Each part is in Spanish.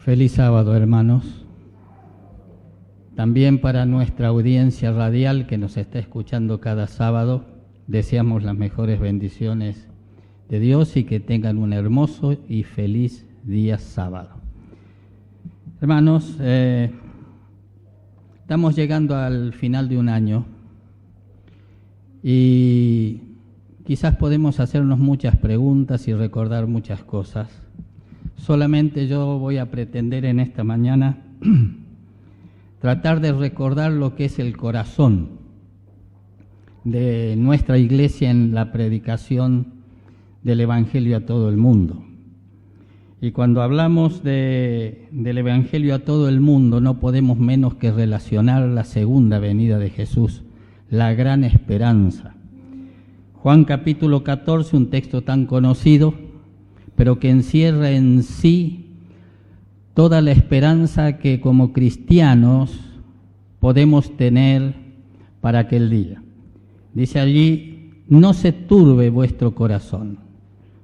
Feliz sábado, hermanos. También para nuestra audiencia radial que nos está escuchando cada sábado, deseamos las mejores bendiciones de Dios y que tengan un hermoso y feliz día sábado. Hermanos, estamos llegando al final de un año y quizás podemos hacernos muchas preguntas y recordar muchas cosas. Solamente yo voy a pretender en esta mañana tratar de recordar lo que es el corazón de nuestra iglesia en la predicación del Evangelio a todo el mundo. Y cuando hablamos del Evangelio a todo el mundo, no podemos menos que relacionar la segunda venida de Jesús, la gran esperanza. Juan capítulo 14, un texto tan conocido, pero que encierra en sí toda la esperanza que como cristianos podemos tener para aquel día. Dice allí, no se turbe vuestro corazón,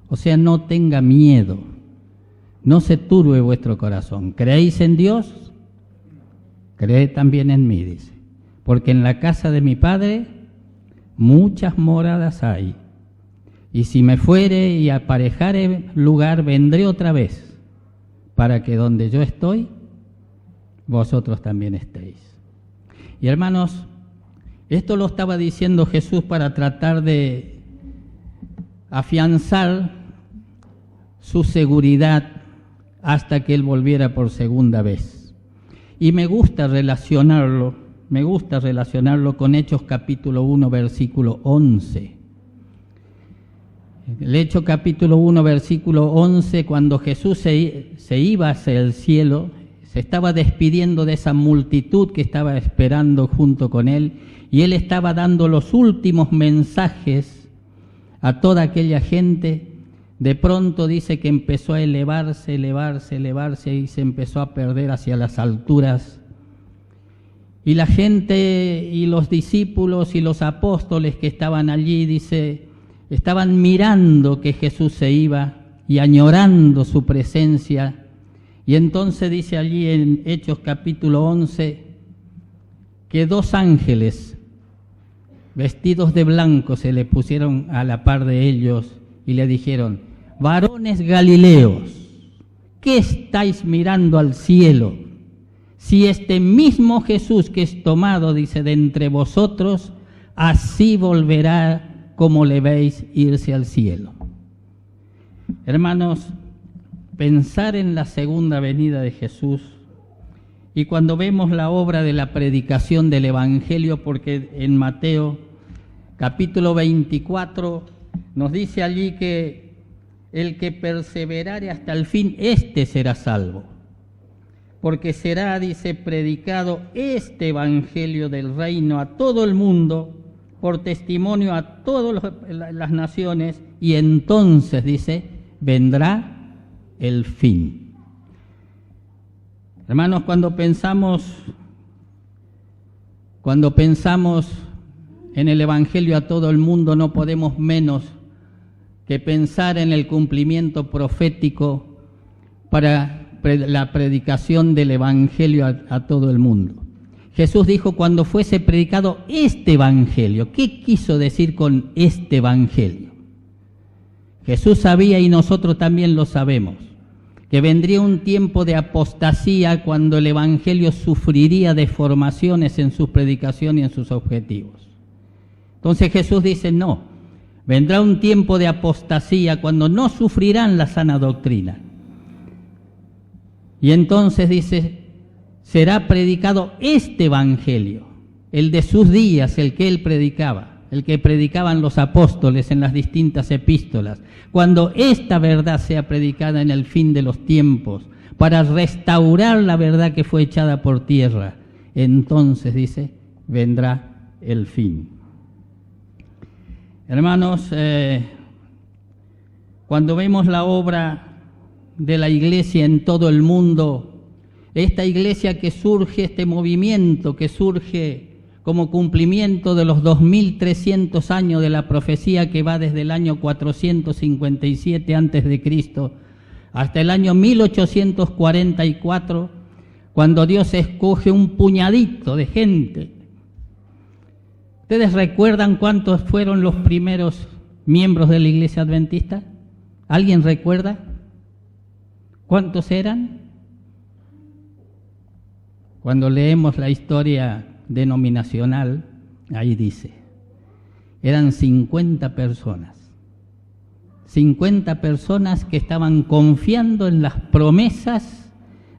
o sea, no tenga miedo, no se turbe vuestro corazón. ¿Creéis en Dios? Creed también en mí, dice, porque en la casa de mi Padre muchas moradas hay. Y si me fuere y aparejare lugar, vendré otra vez, para que donde yo estoy, vosotros también estéis. Y hermanos, esto lo estaba diciendo Jesús para tratar de afianzar su seguridad hasta que Él volviera por segunda vez. Y me gusta relacionarlo con Hechos capítulo 1, versículo 11. El Hechos capítulo 1, versículo 11, cuando Jesús se iba hacia el cielo, se estaba despidiendo de esa multitud que estaba esperando junto con Él, y Él estaba dando los últimos mensajes a toda aquella gente. De pronto dice que empezó a elevarse y se empezó a perder hacia las alturas. Y la gente y los discípulos y los apóstoles que estaban allí, dice, estaban mirando que Jesús se iba y añorando su presencia. Y entonces dice allí en Hechos capítulo 11 que dos ángeles vestidos de blanco se le pusieron a la par de ellos y le dijeron: varones galileos, ¿qué estáis mirando al cielo? Si este mismo Jesús que es tomado, dice, de entre vosotros, así volverá como le veis irse al cielo. Hermanos, pensar en la segunda venida de Jesús, y cuando vemos la obra de la predicación del Evangelio, porque en Mateo capítulo 24 nos dice allí que el que perseverare hasta el fin, éste será salvo, porque será, dice, predicado este Evangelio del reino a todo el mundo, por testimonio a todas las naciones, y entonces, dice, vendrá el fin. Hermanos, cuando pensamos en el Evangelio a todo el mundo, no podemos menos que pensar en el cumplimiento profético para la predicación del Evangelio a todo el mundo. Jesús dijo cuando fuese predicado este Evangelio. ¿Qué quiso decir con este Evangelio? Jesús sabía, y nosotros también lo sabemos, que vendría un tiempo de apostasía cuando el Evangelio sufriría deformaciones en su predicación y en sus objetivos. Entonces Jesús dice, no, vendrá un tiempo de apostasía cuando no sufrirán la sana doctrina. Y entonces dice, será predicado este Evangelio, el de sus días, el que Él predicaba, el que predicaban los apóstoles en las distintas epístolas, cuando esta verdad sea predicada en el fin de los tiempos, para restaurar la verdad que fue echada por tierra, entonces, dice, vendrá el fin. Hermanos, cuando vemos la obra de la iglesia en todo el mundo, esta iglesia que surge, este movimiento que surge como cumplimiento de los 2300 años de la profecía que va desde el año 457 a.C. hasta el año 1844, cuando Dios escoge un puñadito de gente. ¿Ustedes recuerdan cuántos fueron los primeros miembros de la Iglesia Adventista? ¿Alguien recuerda? ¿Cuántos eran? Cuando leemos la historia denominacional, ahí dice, eran 50 personas. 50 personas que estaban confiando en las promesas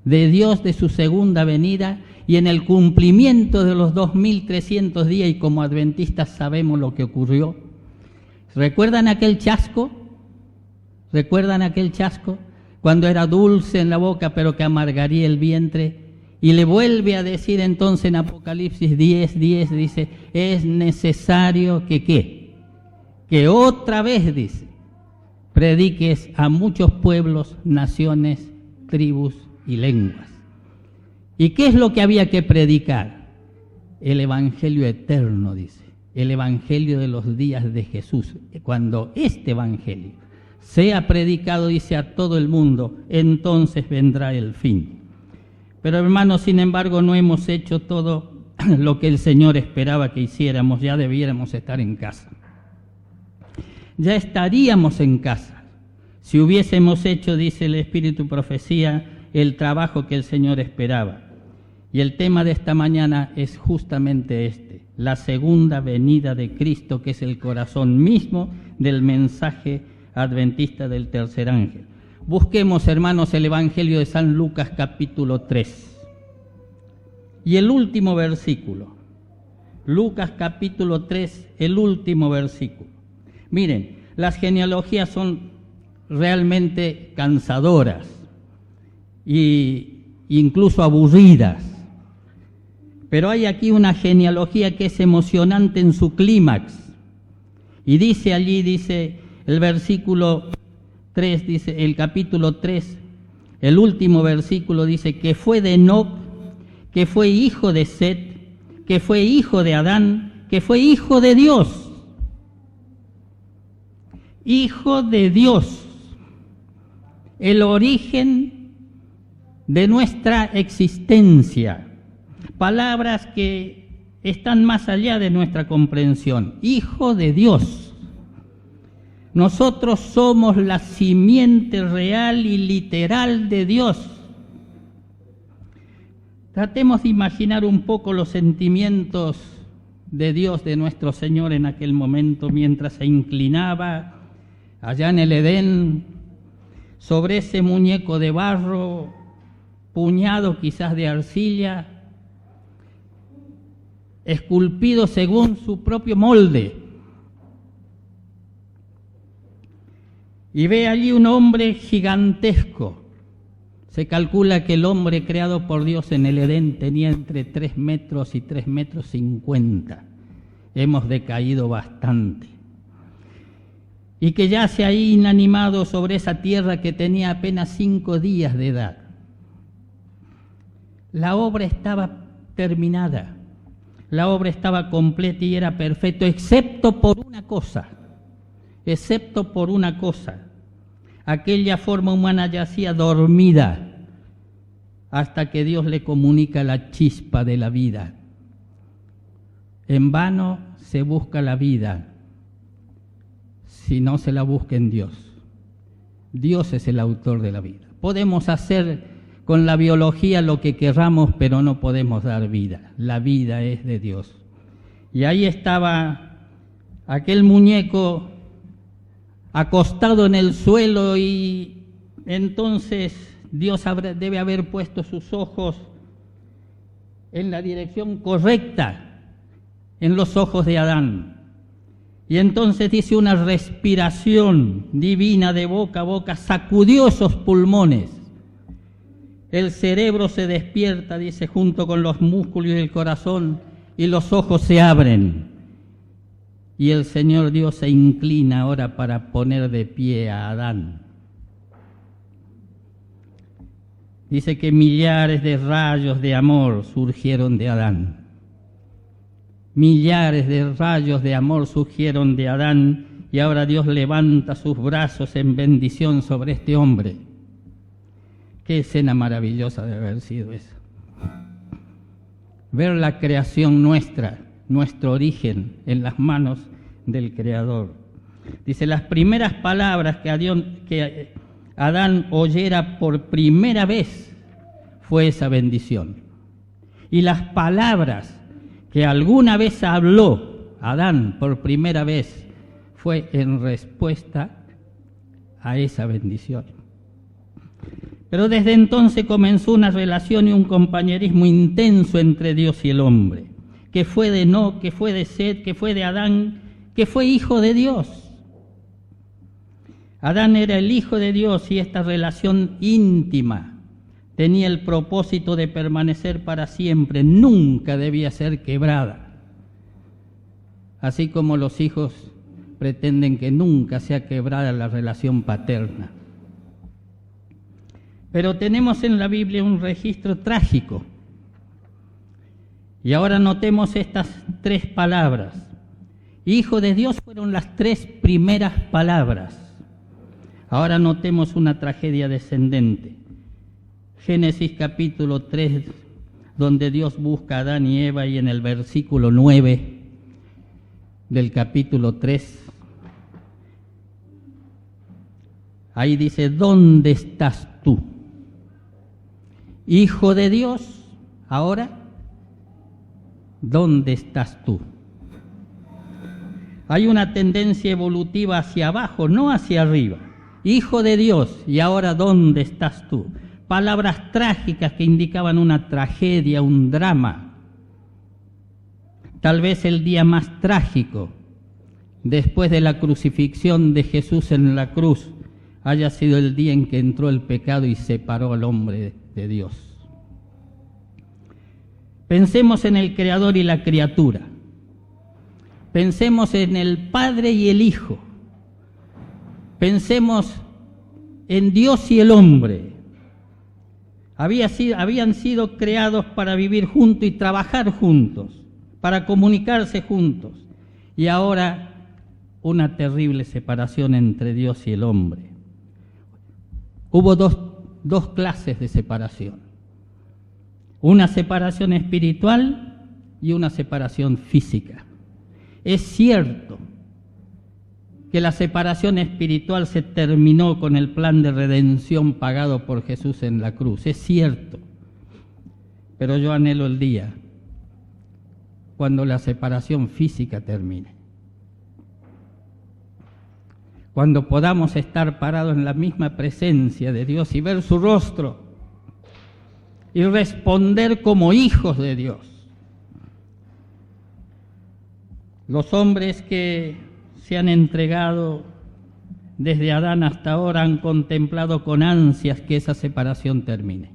de Dios de su segunda venida y en el cumplimiento de los 2300 días, y como adventistas sabemos lo que ocurrió. ¿Recuerdan aquel chasco? ¿Recuerdan aquel chasco? Cuando era dulce en la boca pero que amargaría el vientre. Y le vuelve a decir entonces en Apocalipsis 10:10, dice, es necesario que ¿qué? Que otra vez, dice, prediques a muchos pueblos, naciones, tribus y lenguas. ¿Y qué es lo que había que predicar? El evangelio eterno, dice, el evangelio de los días de Jesús. Cuando este evangelio sea predicado, dice, a todo el mundo, entonces vendrá el fin. Pero hermanos, sin embargo, no hemos hecho todo lo que el Señor esperaba que hiciéramos. Ya debiéramos estar en casa. Ya estaríamos en casa si hubiésemos hecho, dice el Espíritu Profecía, el trabajo que el Señor esperaba. Y el tema de esta mañana es justamente este, la segunda venida de Cristo, que es el corazón mismo del mensaje adventista del tercer ángel. Busquemos, hermanos, el Evangelio de San Lucas capítulo 3. Y el último versículo. Lucas capítulo 3, el último versículo. Miren, las genealogías son realmente cansadoras e incluso aburridas. Pero hay aquí una genealogía que es emocionante en su clímax. Y dice allí, dice el versículo 3, dice el capítulo 3, el último versículo dice que fue de Enoc, que fue hijo de Set, que fue hijo de Adán, que fue hijo de Dios. Hijo de Dios, el origen de nuestra existencia. Palabras que están más allá de nuestra comprensión. Hijo de Dios. Nosotros somos la simiente real y literal de Dios. Tratemos de imaginar un poco los sentimientos de Dios, de nuestro Señor en aquel momento, mientras se inclinaba allá en el Edén, sobre ese muñeco de barro, puñado quizás de arcilla, esculpido según su propio molde. Y ve allí un hombre gigantesco. Se calcula que el hombre creado por Dios en el Edén tenía entre 3 metros y 3 metros 50. Hemos decaído bastante. Y que yace ahí inanimado sobre esa tierra que tenía apenas 5 días de edad. La obra estaba terminada. La obra estaba completa y era perfecto, excepto por una cosa. Excepto por una cosa. Aquella forma humana yacía dormida hasta que Dios le comunica la chispa de la vida. En vano se busca la vida si no se la busca en Dios. Dios es el autor de la vida. Podemos hacer con la biología lo que querramos, pero no podemos dar vida. La vida es de Dios. Y ahí estaba aquel muñeco acostado en el suelo, y entonces Dios debe haber puesto sus ojos en la dirección correcta, en los ojos de Adán. Y entonces dice una respiración divina de boca a boca, sacudió esos pulmones. El cerebro se despierta, dice, junto con los músculos y el corazón, y los ojos se abren. Y el Señor Dios se inclina ahora para poner de pie a Adán. Dice que millares de rayos de amor surgieron de Adán. Millares de rayos de amor surgieron de Adán, y ahora Dios levanta sus brazos en bendición sobre este hombre. Qué escena maravillosa de haber sido esa. Ver la creación nuestra, nuestro origen en las manos del Creador. Dice, las primeras palabras que Adán oyera por primera vez fue esa bendición. Y las palabras que alguna vez habló Adán por primera vez fue en respuesta a esa bendición. Pero desde entonces comenzó una relación y un compañerismo intenso entre Dios y el hombre, que fue de Enoc, que fue de Set, que fue de Adán, que fue hijo de Dios. Adán era el hijo de Dios y esta relación íntima tenía el propósito de permanecer para siempre, nunca debía ser quebrada. Así como los hijos pretenden que nunca sea quebrada la relación paterna. Pero tenemos en la Biblia un registro trágico. Y ahora notemos estas 3 palabras. Hijo de Dios fueron las 3 primeras palabras. Ahora notemos una tragedia descendente. Génesis capítulo 3, donde Dios busca a Adán y Eva, y en el versículo 9 del capítulo 3, ahí dice, ¿dónde estás tú? Hijo de Dios, ahora, ¿dónde estás tú? Hay una tendencia evolutiva hacia abajo, no hacia arriba. Hijo de Dios, y ahora, ¿dónde estás tú? Palabras trágicas que indicaban una tragedia, un drama. Tal vez el día más trágico después de la crucifixión de Jesús en la cruz haya sido el día en que entró el pecado y separó al hombre de Dios. Pensemos en el Creador y la criatura. Pensemos en el Padre y el Hijo. Pensemos en Dios y el hombre. Habían sido creados para vivir juntos y trabajar juntos, para comunicarse juntos. Y ahora una terrible separación entre Dios y el hombre. Hubo dos clases de separación. Una separación espiritual y una separación física. Es cierto que la separación espiritual se terminó con el plan de redención pagado por Jesús en la cruz. Es cierto. Pero yo anhelo el día cuando la separación física termine. Cuando podamos estar parados en la misma presencia de Dios y ver su rostro y responder como hijos de Dios. Los hombres que se han entregado desde Adán hasta ahora han contemplado con ansias que esa separación termine.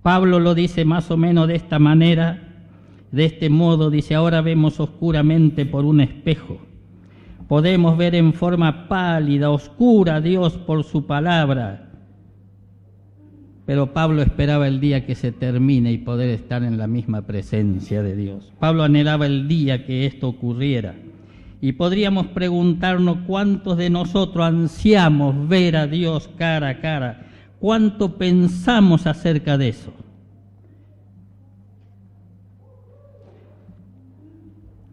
Pablo lo dice más o menos de esta manera, de este modo, dice, ahora vemos oscuramente por un espejo. Podemos ver en forma pálida, oscura a Dios por su palabra. Pero Pablo esperaba el día que se termine y poder estar en la misma presencia de Dios. Pablo anhelaba el día que esto ocurriera. Y podríamos preguntarnos cuántos de nosotros ansiamos ver a Dios cara a cara. ¿Cuánto pensamos acerca de eso?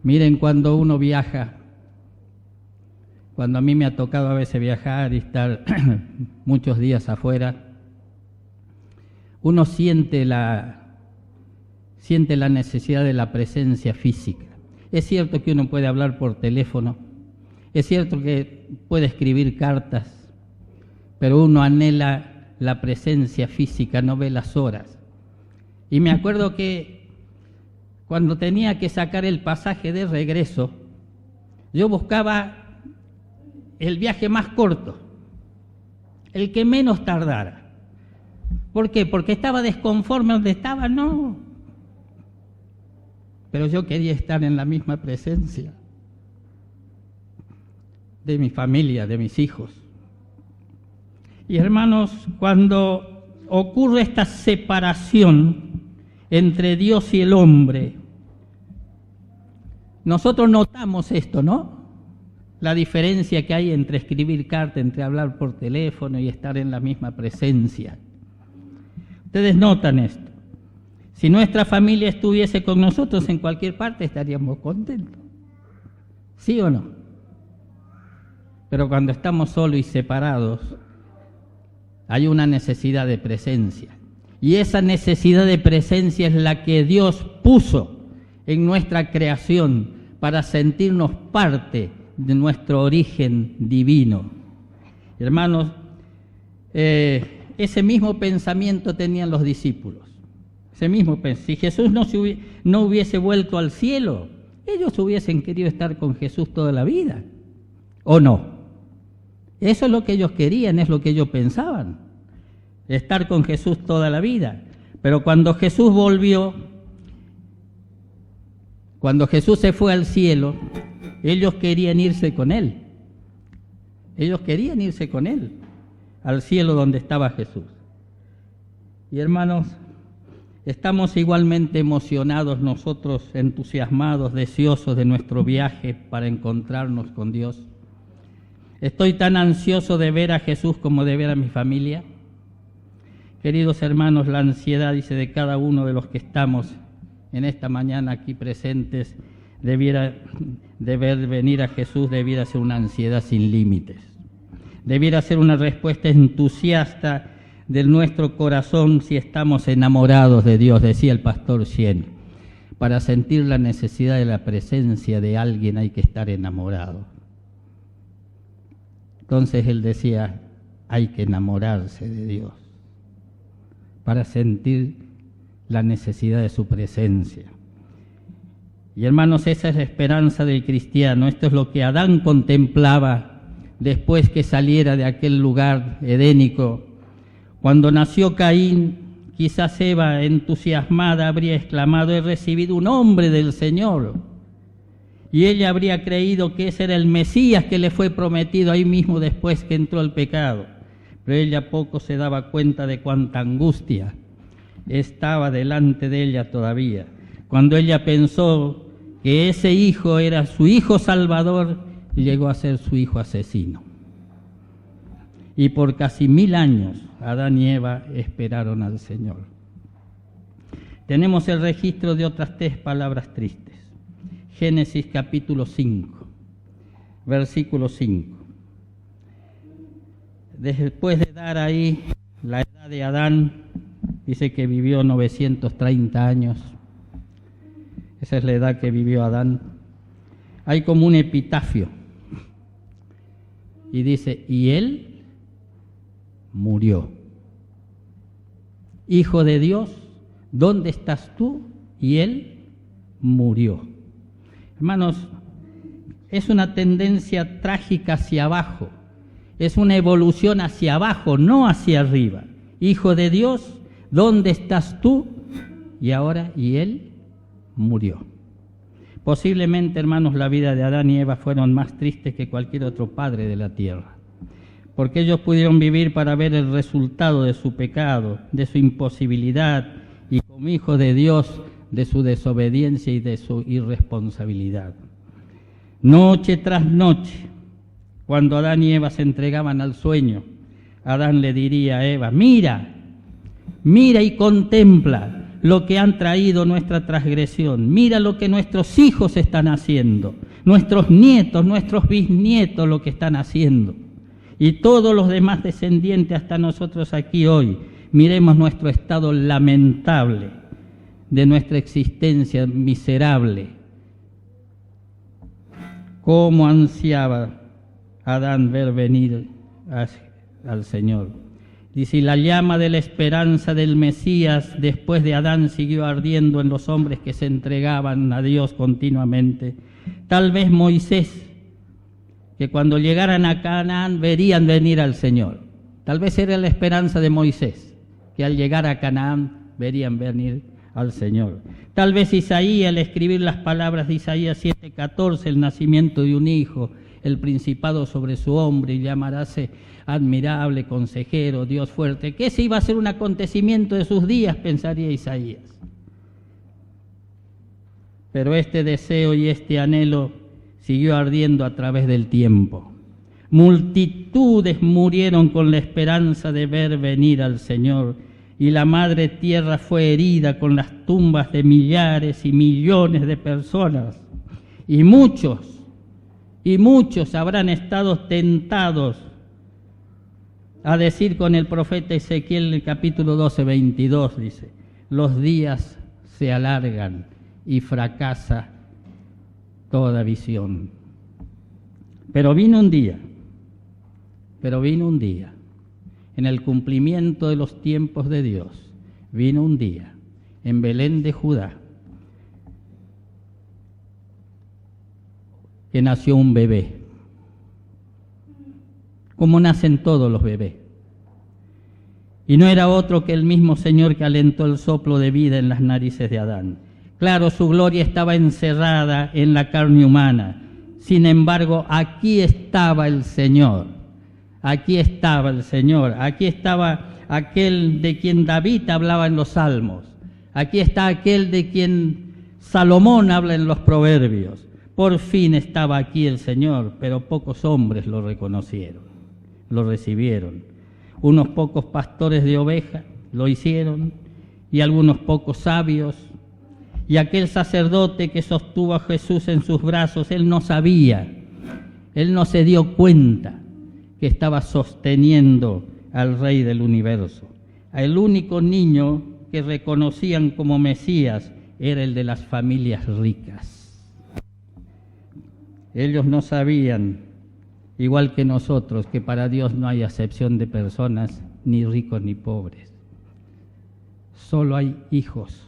Miren, cuando uno viaja, cuando a mí me ha tocado a veces viajar y estar muchos días afuera, uno siente la necesidad de la presencia física. Es cierto que uno puede hablar por teléfono, es cierto que puede escribir cartas, pero uno anhela la presencia física, no ve las horas. Y me acuerdo que cuando tenía que sacar el pasaje de regreso, yo buscaba el viaje más corto, el que menos tardara. ¿Por qué? ¿Porque estaba desconforme donde estaba? No. Pero yo quería estar en la misma presencia de mi familia, de mis hijos. Y hermanos, cuando ocurre esta separación entre Dios y el hombre, nosotros notamos esto, ¿no? La diferencia que hay entre escribir carta, entre hablar por teléfono y estar en la misma presencia. Ustedes notan esto. Si nuestra familia estuviese con nosotros en cualquier parte, estaríamos contentos. ¿Sí o no? Pero cuando estamos solos y separados, hay una necesidad de presencia. Y esa necesidad de presencia es la que Dios puso en nuestra creación para sentirnos parte de nuestro origen divino. Hermanos, ese mismo pensamiento tenían los discípulos. Ese mismo si Jesús no hubiese vuelto al cielo, ellos hubiesen querido estar con Jesús toda la vida, ¿o no? Eso es lo que ellos querían, es lo que ellos pensaban, estar con Jesús toda la vida. Pero cuando Jesús volvió, cuando Jesús se fue al cielo, ellos querían irse con Él. Ellos querían irse con Él al cielo donde estaba Jesús. Y hermanos, estamos igualmente emocionados nosotros, entusiasmados, deseosos de nuestro viaje para encontrarnos con Dios. Estoy tan ansioso de ver a Jesús como de ver a mi familia. Queridos hermanos, la ansiedad, dice, de cada uno de los que estamos en esta mañana aquí presentes, de ver venir a Jesús, debiera ser una ansiedad sin límites. Debiera ser una respuesta entusiasta de nuestro corazón si estamos enamorados de Dios, decía el pastor Sien. Para sentir la necesidad de la presencia de alguien hay que estar enamorado. Entonces él decía, hay que enamorarse de Dios para sentir la necesidad de su presencia. Y hermanos, esa es la esperanza del cristiano. Esto es lo que Adán contemplaba después que saliera de aquel lugar edénico. Cuando nació Caín, quizás Eva, entusiasmada, habría exclamado, he recibido un hombre del Señor. Y ella habría creído que ese era el Mesías que le fue prometido ahí mismo después que entró el pecado. Pero ella poco se daba cuenta de cuánta angustia estaba delante de ella todavía. Cuando ella pensó que ese hijo era su hijo salvador, llegó a ser su hijo asesino. Y por casi 1000 años, Adán y Eva esperaron al Señor. Tenemos el registro de otras 3 palabras tristes. Génesis capítulo 5, versículo 5. Después de dar ahí la edad de Adán, dice que vivió 930 años. Esa es la edad que vivió Adán. Hay como un epitafio. Y dice, y él murió. Hijo de Dios, ¿dónde estás tú? Y él murió. Hermanos, es una tendencia trágica hacia abajo. Es una evolución hacia abajo, no hacia arriba. Hijo de Dios, ¿dónde estás tú? Y ahora, y él murió. Posiblemente, hermanos, la vida de Adán y Eva fueron más tristes que cualquier otro padre de la tierra, porque ellos pudieron vivir para ver el resultado de su pecado, de su imposibilidad, y como hijos de Dios, de su desobediencia y de su irresponsabilidad. Noche tras noche, cuando Adán y Eva se entregaban al sueño, Adán le diría a Eva, mira y contempla lo que han traído nuestra transgresión, mira lo que nuestros hijos están haciendo, nuestros nietos, nuestros bisnietos lo que están haciendo, y todos los demás descendientes hasta nosotros aquí hoy, miremos nuestro estado lamentable de nuestra existencia miserable. Cómo ansiaba Adán ver venir al Señor. Dice, y la llama de la esperanza del Mesías después de Adán siguió ardiendo en los hombres que se entregaban a Dios continuamente. Tal vez Moisés, que cuando llegaran a Canaán verían venir al Señor. Tal vez era la esperanza de Moisés, que al llegar a Canaán verían venir al Señor. Tal vez Isaías, al escribir las palabras de Isaías 7:14, el nacimiento de un hijo, el principado sobre su hombro, y llamándose admirable, consejero, Dios fuerte, que ese iba a ser un acontecimiento de sus días, pensaría Isaías. Pero este deseo y este anhelo siguió ardiendo a través del tiempo. Multitudes murieron con la esperanza de ver venir al Señor, y la madre tierra fue herida con las tumbas de millares y millones de personas, y muchos habrán estado tentados a decir con el profeta Ezequiel en el capítulo 12, 22, dice, los días se alargan y fracasa toda visión. Pero vino un día, en el cumplimiento de los tiempos de Dios, vino un día en Belén de Judá, que nació un bebé, como nacen todos los bebés. Y no era otro que el mismo Señor que alentó el soplo de vida en las narices de Adán. Claro, su gloria estaba encerrada en la carne humana. Sin embargo, aquí estaba el Señor. Aquí estaba el Señor. Aquí estaba aquel de quien David hablaba en los Salmos. Aquí está aquel de quien Salomón habla en los Proverbios. Por fin estaba aquí el Señor, pero pocos hombres lo reconocieron, lo recibieron. Unos pocos pastores de ovejas lo hicieron, y algunos pocos sabios. Y aquel sacerdote que sostuvo a Jesús en sus brazos, él no sabía, él no se dio cuenta que estaba sosteniendo al Rey del universo. El único niño que reconocían como Mesías era el de las familias ricas. Ellos no sabían, igual que nosotros, que para Dios no hay acepción de personas, ni ricos ni pobres. Solo hay hijos.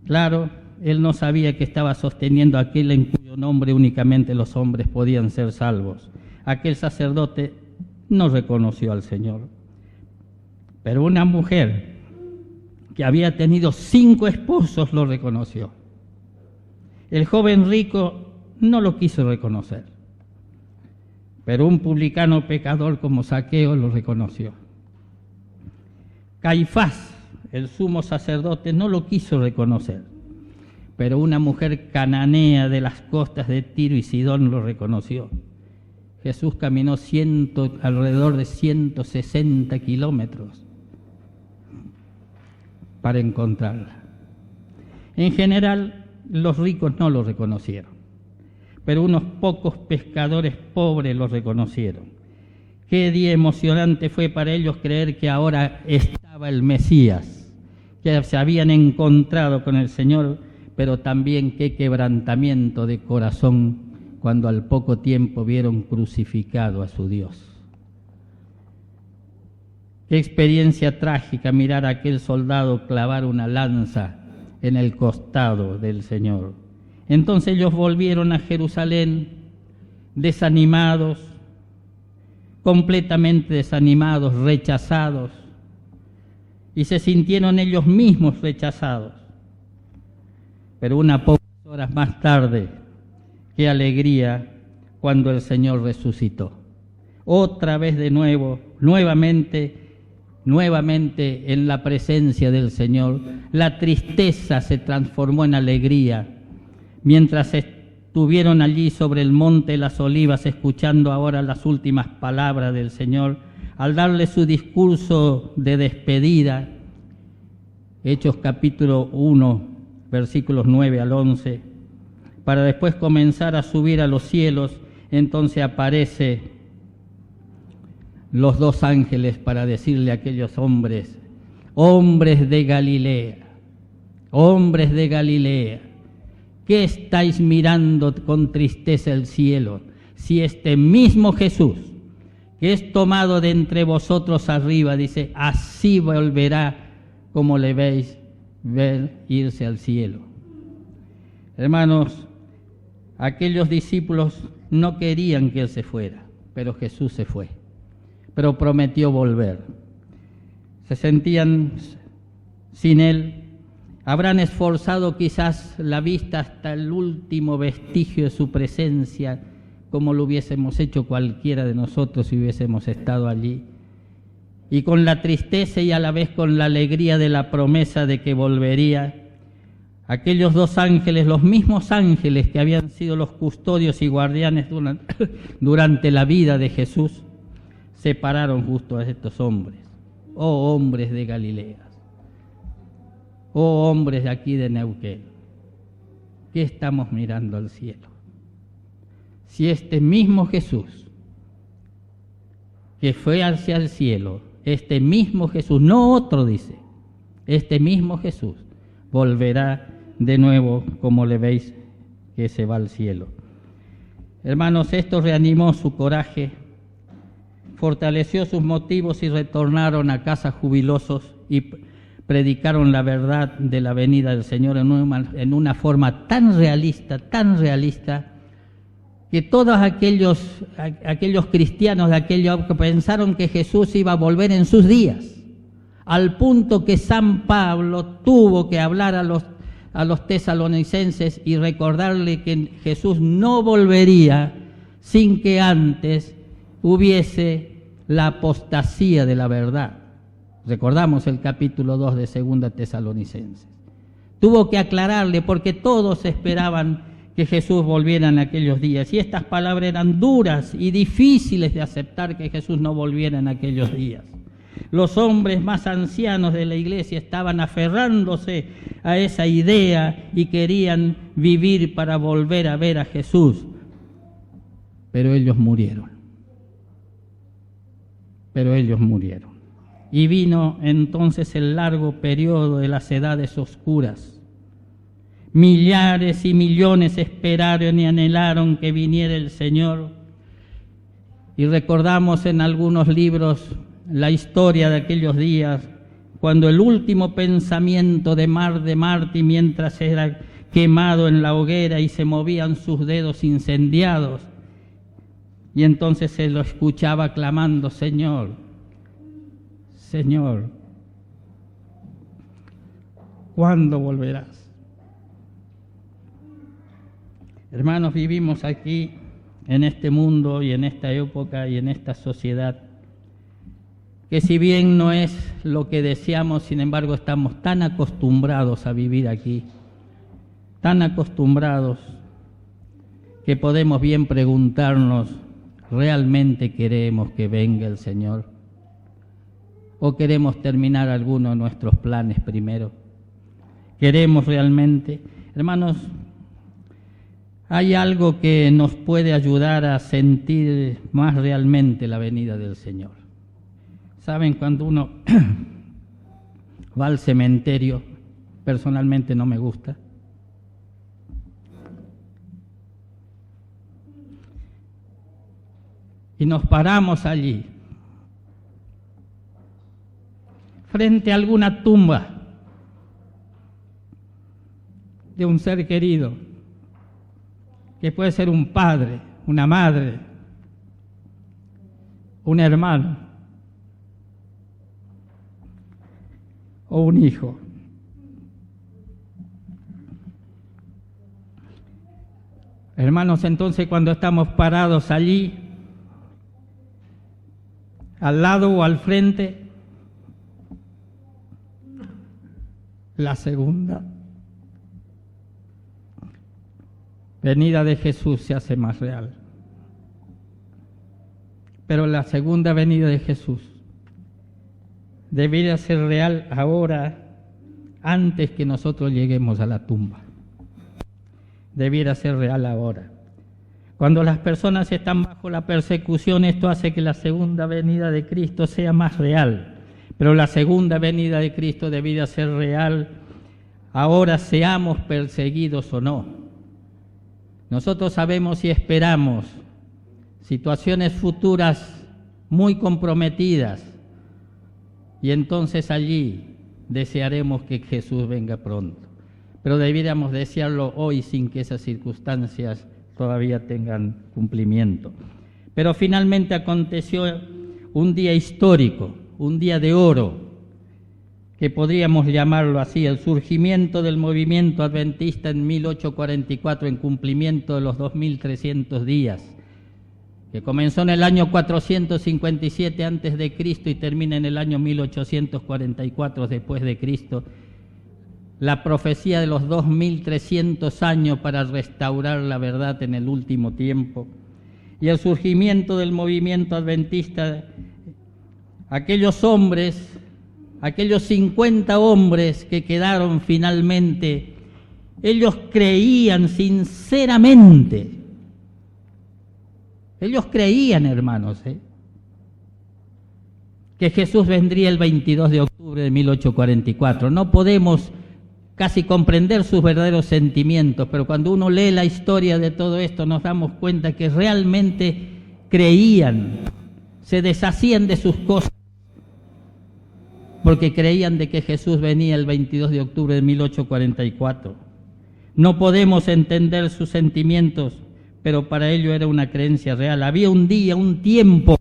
Claro, él no sabía que estaba sosteniendo a aquel en cuyo nombre únicamente los hombres podían ser salvos. Aquel sacerdote no reconoció al Señor. Pero una mujer que había tenido 5 esposos lo reconoció. El joven rico no lo quiso reconocer, pero un publicano pecador como Zaqueo lo reconoció. Caifás, el sumo sacerdote, no lo quiso reconocer, pero una mujer cananea de las costas de Tiro y Sidón lo reconoció. Jesús caminó alrededor de 160 kilómetros para encontrarla. En general, los ricos no lo reconocieron, pero unos pocos pescadores pobres lo reconocieron. Qué día emocionante fue para ellos creer que ahora estaba el Mesías, que se habían encontrado con el Señor, pero también qué quebrantamiento de corazón cuando al poco tiempo vieron crucificado a su Dios. Qué experiencia trágica mirar a aquel soldado clavar una lanza en el costado del Señor. Entonces ellos volvieron a Jerusalén desanimados, completamente desanimados, rechazados, y se sintieron ellos mismos rechazados. Pero unas pocas horas más tarde, qué alegría cuando el Señor resucitó. Otra vez de nuevo, nuevamente en la presencia del Señor, la tristeza se transformó en alegría, mientras estuvieron allí sobre el monte de las Olivas, escuchando ahora las últimas palabras del Señor, al darle su discurso de despedida, Hechos capítulo 1, versículos 9 al 11, para después comenzar a subir a los cielos. Entonces aparece los 2 ángeles para decirle a aquellos hombres, hombres de Galilea, ¿qué estáis mirando con tristeza el cielo? Si este mismo Jesús, que es tomado de entre vosotros arriba, dice, así volverá como le veis ver irse al cielo. Hermanos, aquellos discípulos no querían que Él se fuera, pero Jesús se fue. Pero prometió volver. Se sentían sin Él, habrán esforzado quizás la vista hasta el último vestigio de su presencia, como lo hubiésemos hecho cualquiera de nosotros si hubiésemos estado allí. Y con la tristeza y a la vez con la alegría de la promesa de que volvería, aquellos 2 ángeles, los mismos ángeles que habían sido los custodios y guardianes durante la vida de Jesús, separaron justo a estos hombres. Oh hombres de Galilea, oh hombres de aquí de Neuquén, ¿qué estamos mirando al cielo? Si este mismo Jesús que fue hacia el cielo, este mismo Jesús, no otro dice, este mismo Jesús volverá de nuevo, como le veis que se va al cielo. Hermanos, esto reanimó su coraje, fortaleció sus motivos y retornaron a casa jubilosos y predicaron la verdad de la venida del Señor en una forma tan realista, que todos aquellos cristianos de aquellos que pensaron que Jesús iba a volver en sus días, al punto que San Pablo tuvo que hablar a los tesalonicenses y recordarle que Jesús no volvería sin que antes hubiese la apostasía de la verdad. Recordamos el capítulo 2 de 2 Tesalonicenses. Tuvo que aclararle porque todos esperaban que Jesús volviera en aquellos días. Y estas palabras eran duras y difíciles de aceptar, que Jesús no volviera en aquellos días. Los hombres más ancianos de la iglesia estaban aferrándose a esa idea y querían vivir para volver a ver a Jesús. Pero ellos murieron. Y vino entonces el largo periodo de las edades oscuras. Millares y millones esperaron y anhelaron que viniera el Señor. Y recordamos en algunos libros la historia de aquellos días, cuando el último pensamiento de Marty, mientras era quemado en la hoguera y se movían sus dedos incendiados, y entonces se lo escuchaba clamando: Señor, Señor, ¿cuándo volverás? Hermanos, vivimos aquí en este mundo y en esta época y en esta sociedad que, si bien no es lo que deseamos, sin embargo estamos tan acostumbrados a vivir aquí, tan acostumbrados, que podemos bien preguntarnos: ¿realmente queremos que venga el Señor? ¿O queremos terminar alguno de nuestros planes primero? ¿Queremos realmente? Hermanos, hay algo que nos puede ayudar a sentir más realmente la venida del Señor. ¿Saben? Cuando uno va al cementerio, personalmente no me gusta, y nos paramos allí, frente a alguna tumba de un ser querido, que puede ser un padre, una madre, un hermano o un hijo. Hermanos, entonces cuando estamos parados allí, al lado o al frente, la segunda venida de Jesús se hace más real. Pero la segunda venida de Jesús debería ser real ahora, antes que nosotros lleguemos a la tumba. Debiera ser real ahora. Cuando las personas están bajo la persecución, esto hace que la segunda venida de Cristo sea más real. Pero la segunda venida de Cristo debiera ser real ahora, seamos perseguidos o no. Nosotros sabemos y esperamos situaciones futuras muy comprometidas, y entonces allí desearemos que Jesús venga pronto. Pero debiéramos desearlo hoy, sin que esas circunstancias todavía tengan cumplimiento. Pero finalmente aconteció un día histórico, un día de oro, que podríamos llamarlo así: el surgimiento del movimiento adventista en 1844, en cumplimiento de los 2300 días, que comenzó en el año 457 antes de Cristo y termina en el año 1844 después de Cristo. La profecía de los 2300 años para restaurar la verdad en el último tiempo. Y el surgimiento del movimiento adventista aquellos hombres, aquellos 50 hombres que quedaron finalmente, ellos creían sinceramente, ellos creían, hermanos, que Jesús vendría el 22 de octubre de 1844. No podemos casi comprender sus verdaderos sentimientos, pero cuando uno lee la historia de todo esto nos damos cuenta que realmente creían, se deshacían de sus cosas, porque creían de que Jesús venía el 22 de octubre de 1844. No podemos entender sus sentimientos, pero para ello era una creencia real. Había un día, un tiempo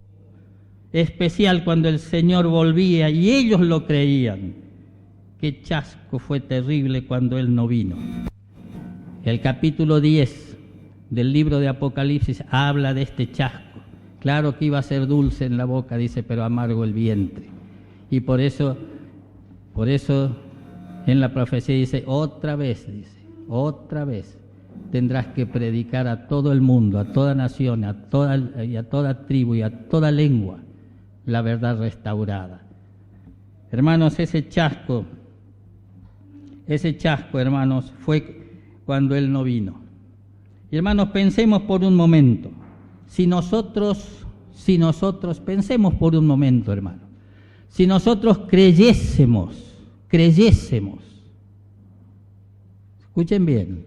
especial cuando el Señor volvía y ellos lo creían. Qué chasco fue terrible cuando Él no vino. El capítulo 10 del libro de Apocalipsis habla de este chasco. Claro que iba a ser dulce en la boca, dice, pero amargo el vientre. Y por eso en la profecía dice, otra vez tendrás que predicar a todo el mundo, a toda nación, a toda tribu y a toda lengua la verdad restaurada. Hermanos, ese chasco, hermanos, fue cuando Él no vino. Y hermanos, pensemos por un momento, si nosotros, pensemos por un momento, hermanos, si nosotros creyésemos, escuchen bien,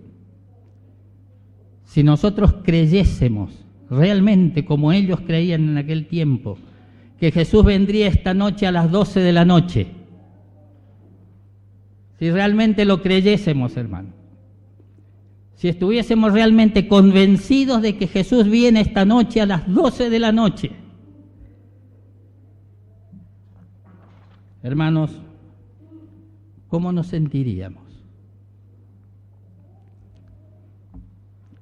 si nosotros creyésemos realmente como ellos creían en aquel tiempo, que Jesús vendría esta noche a las 12 de la noche, si realmente lo creyésemos, hermano, si estuviésemos realmente convencidos de que Jesús viene esta noche a las 12 de la noche, hermanos, ¿cómo nos sentiríamos?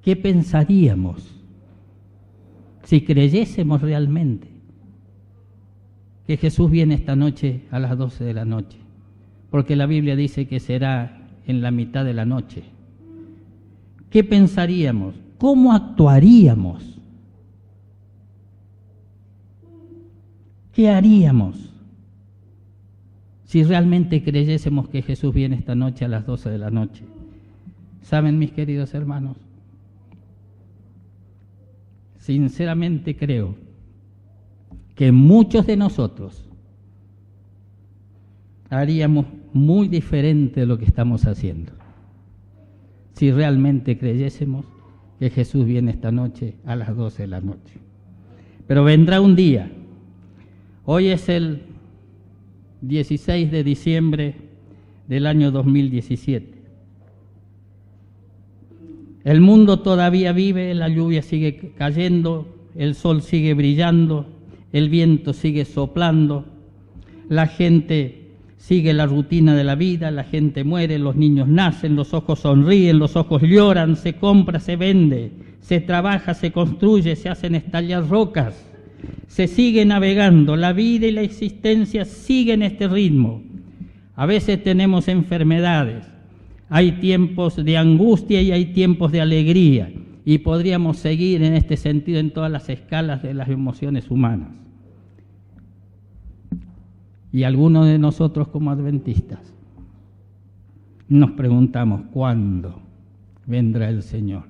¿Qué pensaríamos si creyésemos realmente que Jesús viene esta noche a las 12 de la noche? Porque la Biblia dice que será en la mitad de la noche. ¿Qué pensaríamos? ¿Cómo actuaríamos? ¿Qué haríamos si realmente creyésemos que Jesús viene esta noche a las 12 de la noche? ¿Saben, mis queridos hermanos? Sinceramente creo que muchos de nosotros haríamos muy diferente de lo que estamos haciendo si realmente creyésemos que Jesús viene esta noche a las 12 de la noche. Pero vendrá un día. Hoy es el 16 de diciembre del año 2017. El mundo todavía vive, la lluvia sigue cayendo, el sol sigue brillando, el viento sigue soplando, la gente sigue la rutina de la vida, la gente muere, los niños nacen, los ojos sonríen, los ojos lloran, se compra, se vende, se trabaja, se construye, se hacen estallar rocas, se sigue navegando, la vida y la existencia siguen este ritmo. A veces tenemos enfermedades, hay tiempos de angustia y hay tiempos de alegría, y podríamos seguir en este sentido en todas las escalas de las emociones humanas. Y algunos de nosotros como adventistas nos preguntamos, ¿cuándo vendrá el Señor?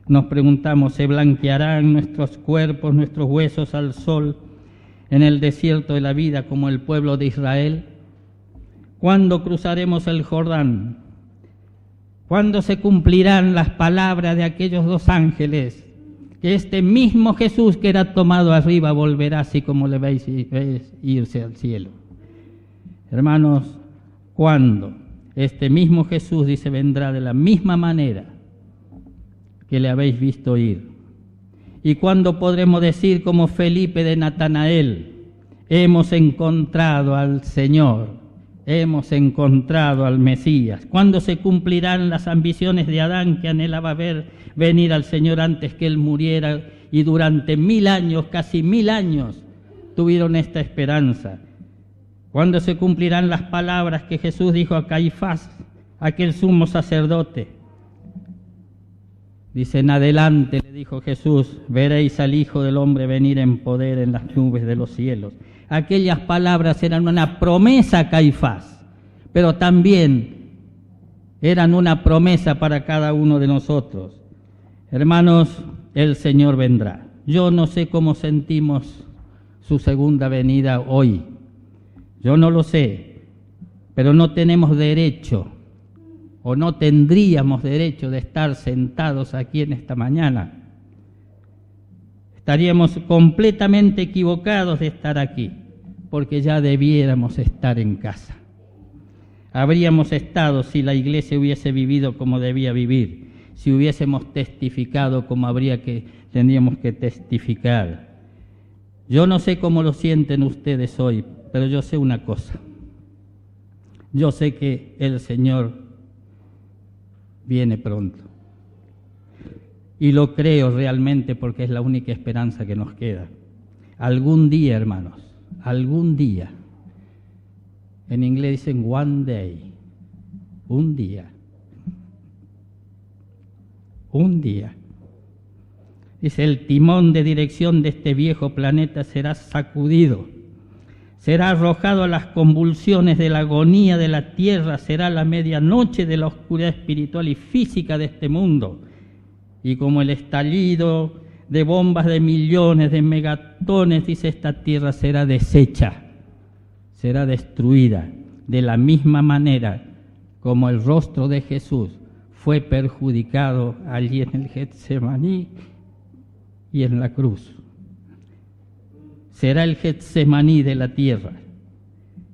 Nos preguntamos, ¿se blanquearán nuestros cuerpos, nuestros huesos al sol en el desierto de la vida como el pueblo de Israel? ¿Cuándo cruzaremos el Jordán? ¿Cuándo se cumplirán las palabras de aquellos dos ángeles? Que este mismo Jesús que era tomado arriba volverá así como le veis irse al cielo. Hermanos, ¿cuándo? Este mismo Jesús, dice, vendrá de la misma manera que le habéis visto ir. ¿Y cuándo podremos decir como Felipe de Natanael, hemos encontrado al Señor, hemos encontrado al Mesías? ¿Cuándo se cumplirán las ambiciones de Adán, que anhelaba ver venir al Señor antes que Él muriera, y durante 1000 años, casi 1000 años, tuvieron esta esperanza? ¿Cuándo se cumplirán las palabras que Jesús dijo a Caifás, aquel sumo sacerdote? Dice, en adelante, le dijo Jesús, veréis al Hijo del Hombre venir en poder en las nubes de los cielos. Aquellas palabras eran una promesa a Caifás, pero también eran una promesa para cada uno de nosotros. Hermanos, el Señor vendrá. Yo no sé cómo sentimos su segunda venida hoy. Yo no lo sé, pero no tenemos derecho, o no tendríamos derecho de estar sentados aquí en esta mañana. Estaríamos completamente equivocados de estar aquí, porque ya debiéramos estar en casa. Habríamos estado si la Iglesia hubiese vivido como debía vivir, si hubiésemos testificado como tendríamos que testificar. Yo no sé cómo lo sienten ustedes hoy, pero yo sé una cosa. Yo sé que el Señor viene pronto. Y lo creo realmente porque es la única esperanza que nos queda. Algún día, hermanos, algún día. En inglés dicen one day. Un día. Un día. Dice, el timón de dirección de este viejo planeta será sacudido, será arrojado a las convulsiones de la agonía de la tierra, será la medianoche de la oscuridad espiritual y física de este mundo. Y como el estallido de bombas de millones de megatones, dice, esta tierra será deshecha, será destruida, de la misma manera como el rostro de Jesús fue perjudicado allí en el Getsemaní y en la cruz. Será el Getsemaní de la tierra,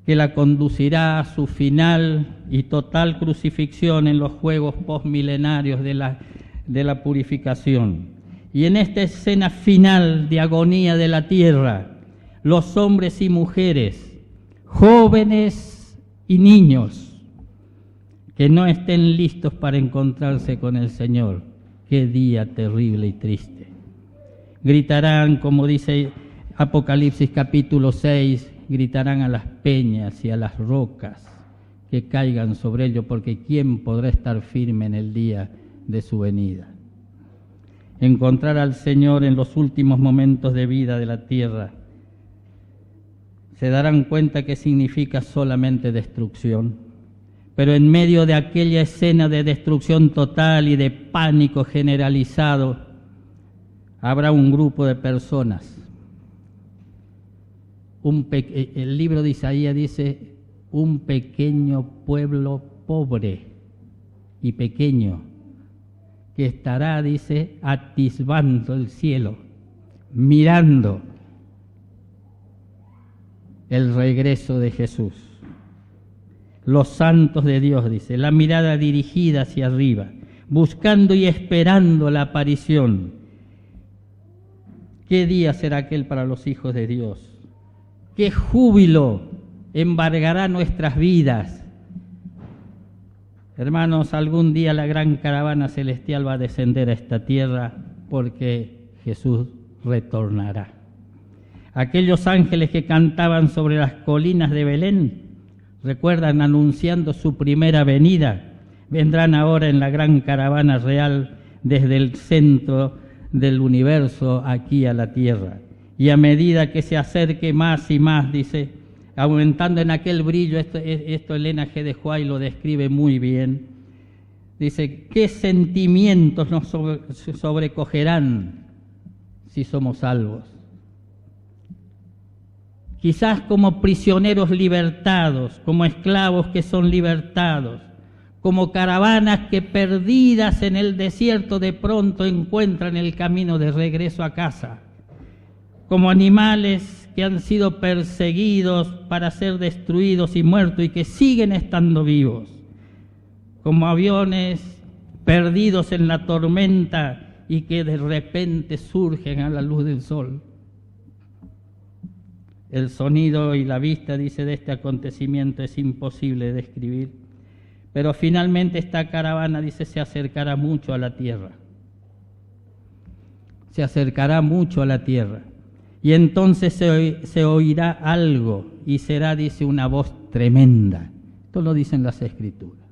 que la conducirá a su final y total crucifixión en los juegos postmilenarios de la purificación. Y en esta escena final de agonía de la tierra, los hombres y mujeres, jóvenes y niños, que no estén listos para encontrarse con el Señor, qué día terrible y triste. Gritarán, como dice Apocalipsis capítulo 6, gritarán a las peñas y a las rocas que caigan sobre ellos, porque ¿quién podrá estar firme en el día de su venida? Encontrar al Señor en los últimos momentos de vida de la tierra, se darán cuenta que significa solamente destrucción. Pero en medio de aquella escena de destrucción total y de pánico generalizado, habrá un grupo de personas. El libro de Isaías dice, un pequeño pueblo pobre y pequeño, que estará, dice, atisbando el cielo, mirando el regreso de Jesús. Los santos de Dios, dice, la mirada dirigida hacia arriba, buscando y esperando la aparición. ¿Qué día será aquel para los hijos de Dios? ¿Qué júbilo embargará nuestras vidas? Hermanos, algún día la gran caravana celestial va a descender a esta tierra porque Jesús retornará. Aquellos ángeles que cantaban sobre las colinas de Belén, recuerdan, anunciando su primera venida, vendrán ahora en la gran caravana real desde el centro del universo aquí a la tierra. Y a medida que se acerque más y más, dice, aumentando en aquel brillo, esto Elena G. de Huay lo describe muy bien, dice, ¿qué sentimientos nos sobrecogerán si somos salvos? Quizás como prisioneros libertados, como esclavos que son libertados, como caravanas que perdidas en el desierto de pronto encuentran el camino de regreso a casa, como animales que han sido perseguidos para ser destruidos y muertos y que siguen estando vivos, como aviones perdidos en la tormenta y que de repente surgen a la luz del sol. El sonido y la vista, dice, de este acontecimiento es imposible de describir, pero finalmente esta caravana, dice, se acercará mucho a la tierra. Se acercará mucho a la tierra. Y entonces se oirá algo y será, dice, una voz tremenda. Esto lo dicen las Escrituras.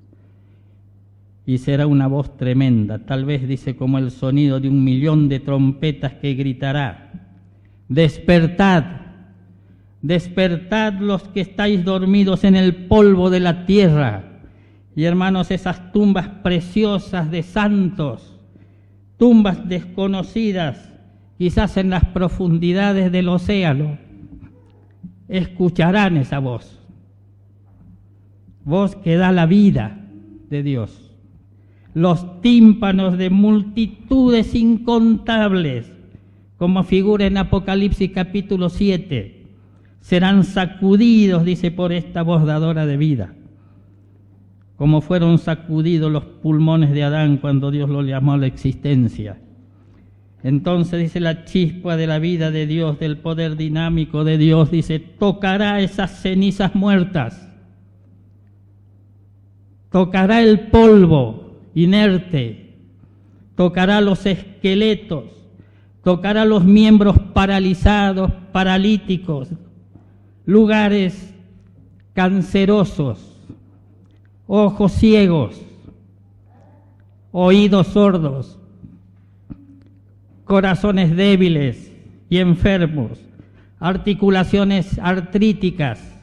Y será una voz tremenda, tal vez, dice, como el sonido de 1.000.000 de trompetas que gritará: despertad, Despertad los que estáis dormidos en el polvo de la tierra. Y hermanos, esas tumbas preciosas de santos, tumbas desconocidas, quizás en las profundidades del océano, escucharán esa voz. Voz que da la vida de Dios. Los tímpanos de multitudes incontables, como figura en Apocalipsis capítulo 7, serán sacudidos, dice, por esta voz dadora de vida, como fueron sacudidos los pulmones de Adán cuando Dios lo llamó a la existencia. Entonces, dice, la chispa de la vida de Dios, del poder dinámico de Dios, dice, tocará esas cenizas muertas, tocará el polvo inerte, tocará los esqueletos, tocará los miembros paralizados, paralíticos, lugares cancerosos, ojos ciegos, oídos sordos, corazones débiles y enfermos, articulaciones artríticas.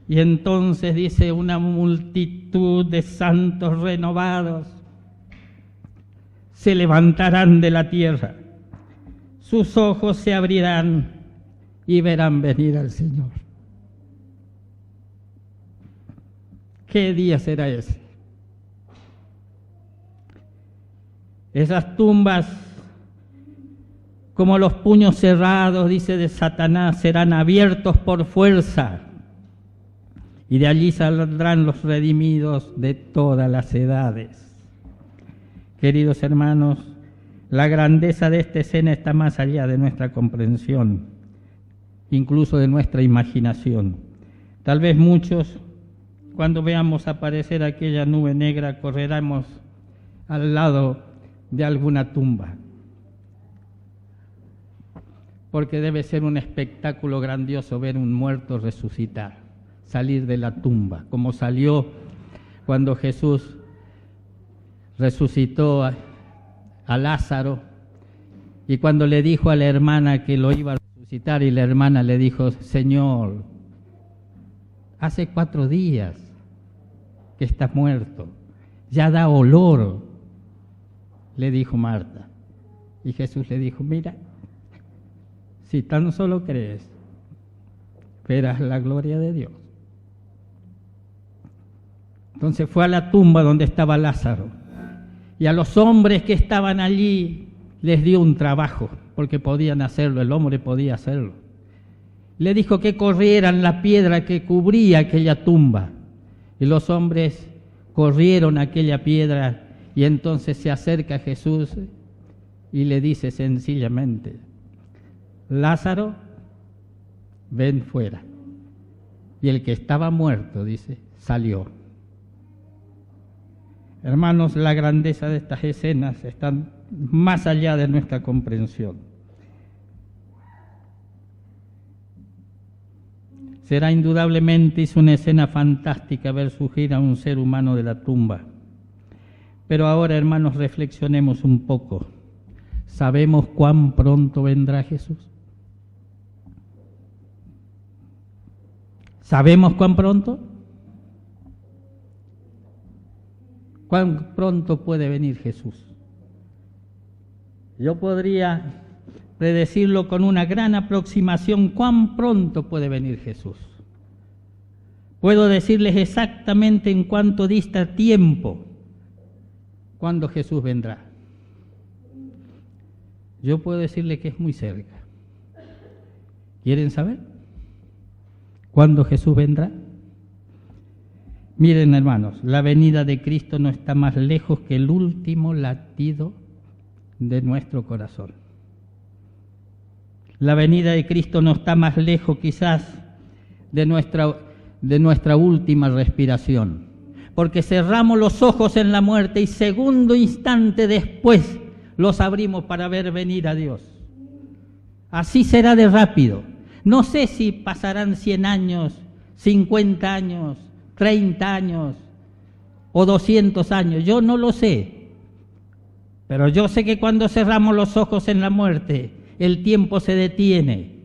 Y entonces, dice, una multitud de santos renovados se levantarán de la tierra, sus ojos se abrirán y verán venir al Señor. ¿Qué día será ese? Esas tumbas, como los puños cerrados, dice, de Satanás, serán abiertos por fuerza, y de allí saldrán los redimidos de todas las edades. Queridos hermanos, la grandeza de esta escena está más allá de nuestra comprensión, incluso de nuestra imaginación. Tal vez muchos, cuando veamos aparecer aquella nube negra, correremos al lado de alguna tumba, porque debe ser un espectáculo grandioso ver un muerto resucitar, salir de la tumba, como salió cuando Jesús resucitó a Lázaro, y cuando le dijo a la hermana que lo iba a resucitar, y la hermana le dijo: Señor, hace 4 días que está muerto, ya da olor, le dijo Marta. Y Jesús le dijo: mira, si tan solo crees, verás la gloria de Dios. Entonces fue a la tumba donde estaba Lázaro, y a los hombres que estaban allí les dio un trabajo, porque podían hacerlo, el hombre podía hacerlo. Le dijo que corrieran la piedra que cubría aquella tumba, y los hombres corrieron aquella piedra, y entonces se acerca a Jesús y le dice sencillamente: Lázaro, ven fuera. Y el que estaba muerto, dice, salió. Hermanos, la grandeza de estas escenas está más allá de nuestra comprensión. Será indudablemente una escena fantástica ver surgir a un ser humano de la tumba. Pero ahora, hermanos, reflexionemos un poco. ¿Sabemos cuán pronto vendrá Jesús? ¿Sabemos cuán pronto? ¿Cuán pronto puede venir Jesús? Yo podría predecirlo con una gran aproximación cuán pronto puede venir Jesús. Puedo decirles exactamente en cuánto dista tiempo cuando Jesús vendrá. Yo puedo decirle que es muy cerca. ¿Quieren saber cuándo Jesús vendrá? Miren, hermanos, la venida de Cristo no está más lejos que el último latido de nuestro corazón. La venida de Cristo no está más lejos quizás de nuestra última respiración, porque cerramos los ojos en la muerte y segundo instante después los abrimos para ver venir a Dios. Así será de rápido. No sé si pasarán 100 años, 50 años, 30 años o 200 años, yo no lo sé. Pero yo sé que cuando cerramos los ojos en la muerte, el tiempo se detiene.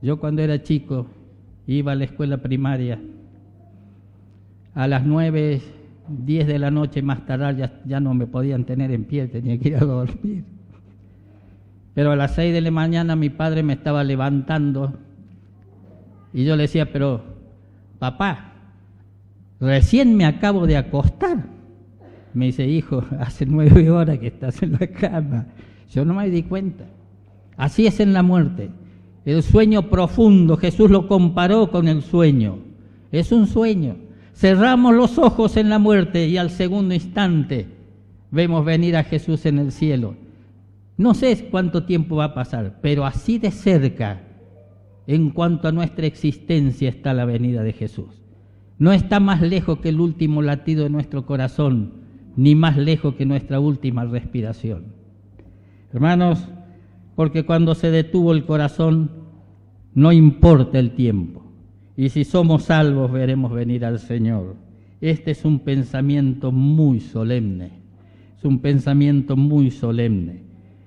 Yo cuando era chico iba a la escuela primaria, a las 9, 10 de la noche más tarde ya no me podían tener en pie, tenía que ir a dormir. Pero a las 6 de la mañana mi padre me estaba levantando y yo le decía, pero papá, recién me acabo de acostar. Me dice, hijo, hace 9 horas que estás en la cama. Yo no me di cuenta. Así es en la muerte. El sueño profundo, Jesús lo comparó con el sueño. Es un sueño. Cerramos los ojos en la muerte y al segundo instante vemos venir a Jesús en el cielo. No sé cuánto tiempo va a pasar, pero así de cerca, en cuanto a nuestra existencia, está la venida de Jesús. No está más lejos que el último latido de nuestro corazón, ni más lejos que nuestra última respiración. Hermanos, porque cuando se detuvo el corazón, no importa el tiempo. Y si somos salvos, veremos venir al Señor. Este es un pensamiento muy solemne. Es un pensamiento muy solemne.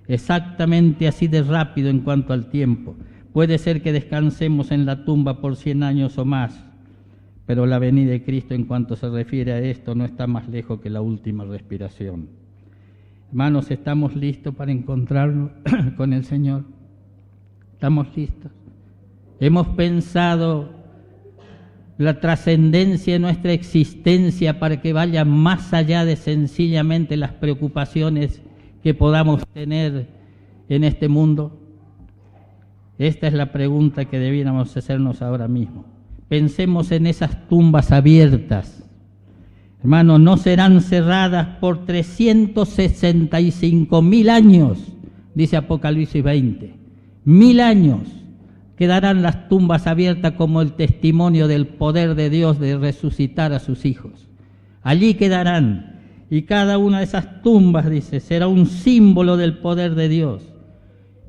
Exactamente así de rápido en cuanto al tiempo. Puede ser que descansemos en la tumba por 100 años o más, pero la venida de Cristo en cuanto se refiere a esto no está más lejos que la última respiración. Hermanos, ¿estamos listos para encontrarnos con el Señor? ¿Estamos listos? ¿Hemos pensado la trascendencia de nuestra existencia para que vaya más allá de sencillamente las preocupaciones que podamos tener en este mundo? Esta es la pregunta que debiéramos hacernos ahora mismo. Pensemos en esas tumbas abiertas. Hermanos, no serán cerradas por 365.000 años, dice Apocalipsis 20. 1000 años quedarán las tumbas abiertas como el testimonio del poder de Dios de resucitar a sus hijos. Allí quedarán, y cada una de esas tumbas, dice, será un símbolo del poder de Dios.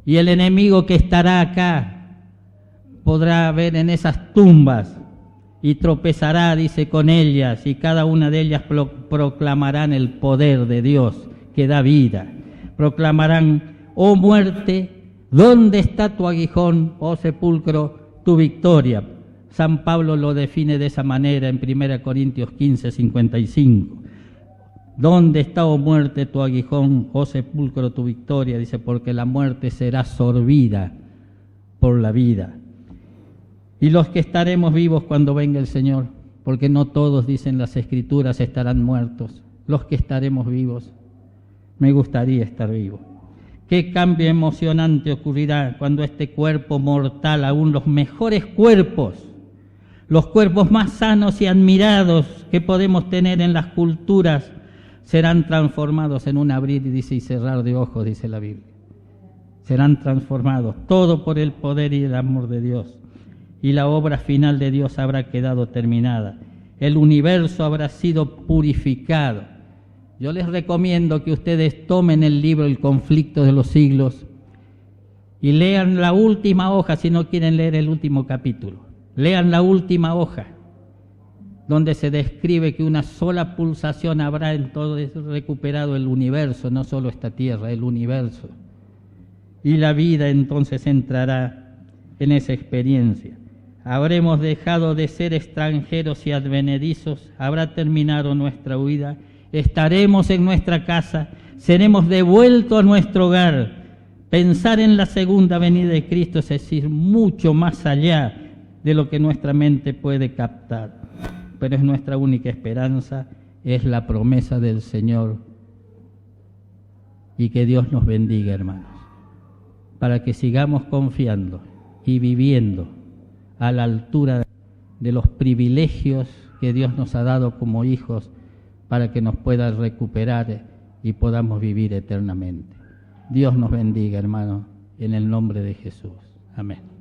Y el enemigo que estará acá podrá ver en esas tumbas y tropezará, dice, con ellas, y cada una de ellas proclamarán el poder de Dios que da vida. Proclamarán, oh muerte, ¿dónde está tu aguijón, oh sepulcro, tu victoria? San Pablo lo define de esa manera en 1 Corintios 15, 55. ¿Dónde está, oh muerte, tu aguijón, oh sepulcro, tu victoria? Dice, porque la muerte será sorbida por la vida. Y los que estaremos vivos cuando venga el Señor, porque no todos, dicen las Escrituras, estarán muertos. Los que estaremos vivos, me gustaría estar vivo. Qué cambio emocionante ocurrirá cuando este cuerpo mortal, aún los mejores cuerpos, los cuerpos más sanos y admirados que podemos tener en las culturas, serán transformados en un abrir y cerrar de ojos, dice la Biblia. Serán transformados, todo por el poder y el amor de Dios. Y la obra final de Dios habrá quedado terminada. El universo habrá sido purificado. Yo les recomiendo que ustedes tomen el libro El conflicto de los siglos y lean la última hoja si no quieren leer el último capítulo. Lean la última hoja, donde se describe que una sola pulsación habrá en todo eso recuperado el universo, no solo esta tierra, el universo. Y la vida entonces entrará en esa experiencia. Habremos dejado de ser extranjeros y advenedizos, habrá terminado nuestra huida, estaremos en nuestra casa, seremos devueltos a nuestro hogar. Pensar en la segunda venida de Cristo es decir, mucho más allá de lo que nuestra mente puede captar. Pero es nuestra única esperanza, es la promesa del Señor. Y que Dios nos bendiga, hermanos, para que sigamos confiando y viviendo a la altura de los privilegios que Dios nos ha dado como hijos, para que nos pueda recuperar y podamos vivir eternamente. Dios nos bendiga, hermanos, en el nombre de Jesús. Amén.